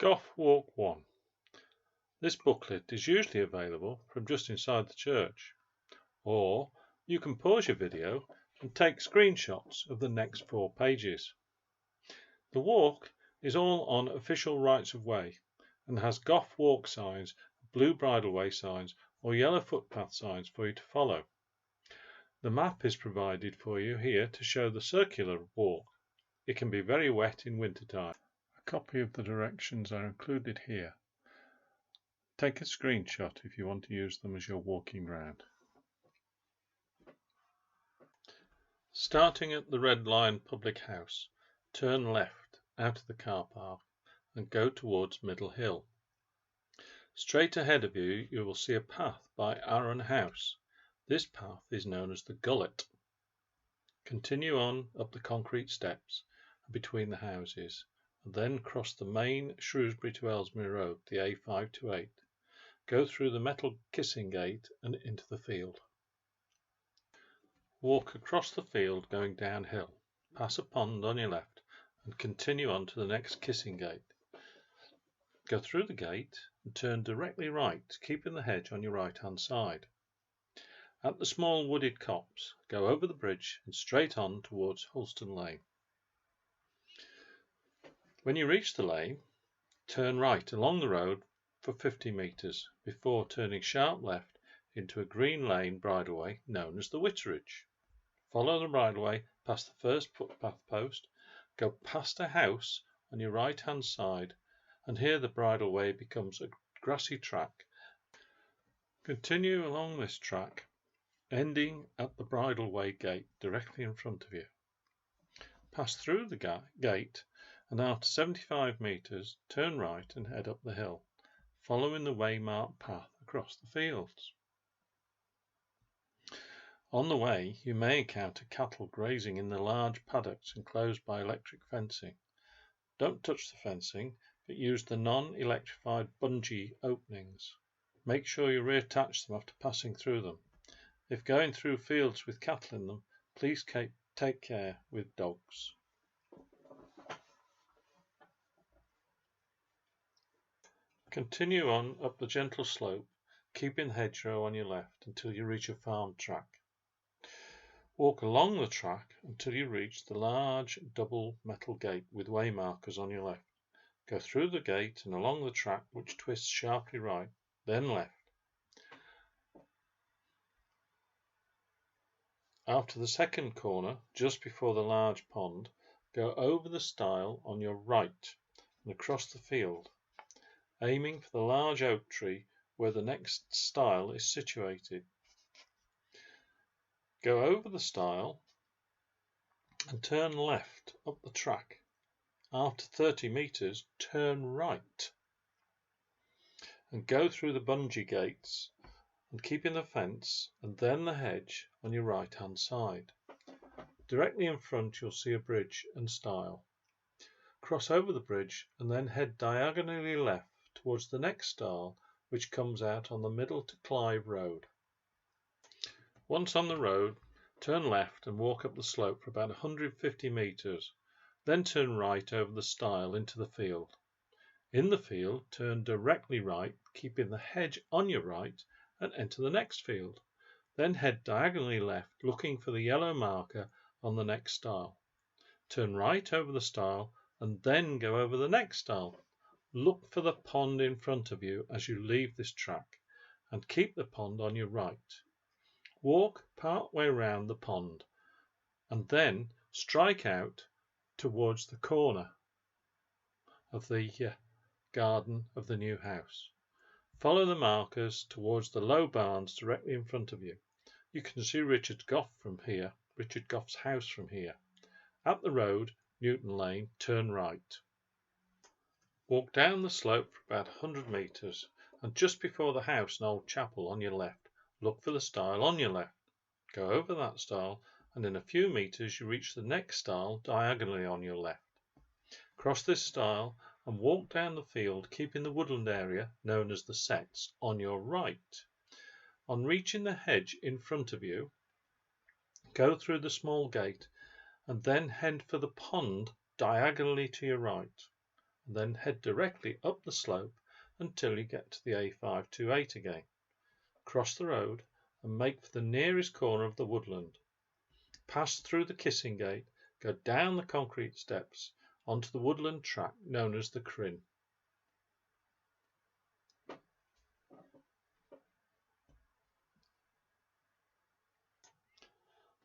Gough Walk 1. This booklet is usually available from just inside the church, or you can pause your video and take screenshots of the next 4 pages. The walk is all on official rights of way and has Gough Walk signs, blue bridleway signs or yellow footpath signs for you to follow. The map is provided for you here to show the circular walk. It can be very wet in winter time. A copy of the directions are included here. Take a screenshot if you want to use them as you're walking round. Starting at the Red Lion Public House, turn left out of the car park and go towards Myddle Hill. Straight ahead of you, you will see a path by Arran House. This path is known as the Gullet. Continue on up the concrete steps between the houses, and then cross the main Shrewsbury to Ellesmere Road, the A528. Go through the metal kissing gate and into the field. Walk across the field going downhill, pass a pond on your left and continue on to the next kissing gate. Go through the gate and turn directly right, keeping the hedge on your right hand side. At the small wooded copse, go over the bridge and straight on towards Hulston Lane. When you reach the lane, turn right along the road for 50 metres before turning sharp left into a green lane bridleway known as the Witteridge. Follow the bridleway past the first footpath post, go past a house on your right hand side, and here the bridleway becomes a grassy track. Continue along this track, ending at the bridleway gate directly in front of you. Pass through the gate and after 75 metres turn right and head up the hill, following the waymarked path across the fields. On the way you may encounter cattle grazing in the large paddocks enclosed by electric fencing. Don't touch the fencing, but use the non-electrified bungee openings. Make sure you reattach them after passing through them. If going through fields with cattle in them, please take care with dogs. Continue on up the gentle slope, keeping the hedgerow on your left until you reach a farm track. Walk along the track until you reach the large double metal gate with waymarkers on your left. Go through the gate and along the track which twists sharply right, then left. After the second corner, just before the large pond, go over the stile on your right and across the field, aiming for the large oak tree where the next stile is situated. Go over the stile and turn left up the track. After 30 metres, turn right and go through the bungee gates and keeping the fence and then the hedge on your right hand side. Directly in front you'll see a bridge and stile. Cross over the bridge and then head diagonally left towards the next stile which comes out on the Myddle to Clive road. Once on the road, turn left and walk up the slope for about 150 metres, then turn right over the stile into the field. In the field, turn directly right, keeping the hedge on your right, and enter the next field. Then head diagonally left, looking for the yellow marker on the next stile. Turn right over the stile and then go over the next stile. Look for the pond in front of you as you leave this track and keep the pond on your right. Walk part way round the pond and then strike out towards the corner of the garden of the new house. Follow the markers towards the low barns directly in front of you. You can see Richard Gough's house from here. At the road, Newton Lane, turn right. Walk down the slope for about 100 metres and just before the house and old chapel on your left, look for the stile on your left. Go over that stile and in a few metres you reach the next stile diagonally on your left. Cross this stile and walk down the field keeping the woodland area known as the Setts on your right. On reaching the hedge in front of you, go through the small gate and then head for the pond diagonally to your right. and then head directly up the slope until you get to the A528 again. Cross the road and make for the nearest corner of the woodland. Pass through the kissing gate, go down the concrete steps onto the woodland track known as the Crin.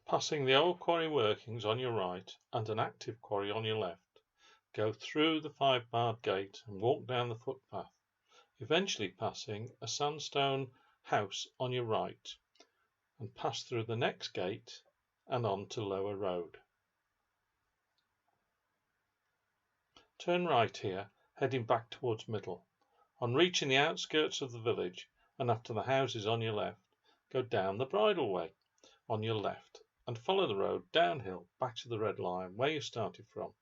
Passing the old quarry workings on your right and an active quarry on your left, go through the 5-barred gate and walk down the footpath, eventually passing a sandstone house on your right, and pass through the next gate and on to Lower Road. Turn right here, heading back towards Myddle. On reaching the outskirts of the village, and after the houses on your left, go down the bridle way on your left and follow the road downhill back to the Red Lion where you started from.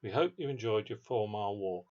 We hope you enjoyed your 4-mile walk.